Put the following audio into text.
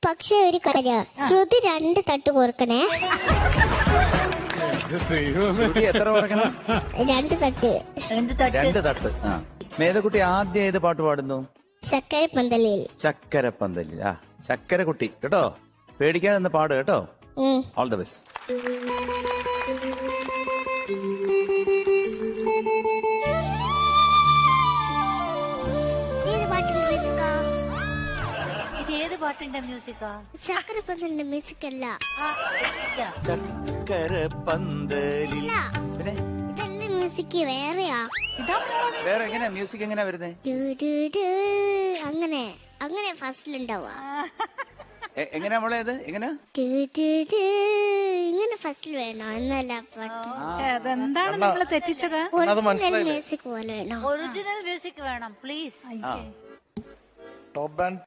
പക്ഷെ ഒരു കാര്യം, ശ്രുതി 2 തട്ട് കോർക്കണേ. ശ്രുതി എത്ര ഓർക്കണം? 2 തട്ട്. 2 തട്ട്. മേധക്കുട്ടി ആദ്യം ഏത് പാട്ട് പാടുന്നു? ചക്കരപ്പന്തലിൽ. ചക്കരപ്പന്തലിൽ. ചക്കരക്കുട്ടി കേട്ടോ, പേടിക്കാതെ നിന്ന് പാട് കേട്ടോ. All the best. ഏത് പാട്ടിന്റെ മ്യൂസിക്കാ? ചക്കരപ്പന്തലിന്റെ മ്യൂസിക് അല്ല. ചക്കരപ്പന്തലിൽ. പിന്നെ ഇതെല്ലാം മ്യൂസിക് വേറെയാ. വേറെ എങ്ങനെയാ മ്യൂസിക് എങ്ങനെയാ വരുന്നേ? അങ്ങനെ അങ്ങനെ ഫസ്റ്റിലുണ്ടാവുക. എങ്ങനെയാ മോളെ ഇത്? എങ്ങനെ ഇങ്ങനെ ഫസ്റ്റിൽ വേണോ എന്നല്ല പാട്ട്. അതെന്താണ് നിങ്ങള് തെറ്റിച്ചത്? ഒറിജിനൽ മ്യൂസിക് പോലെ വേണോ? ഒറിജിനൽ മ്യൂസിക് വേണം പ്ലീസ്. Top band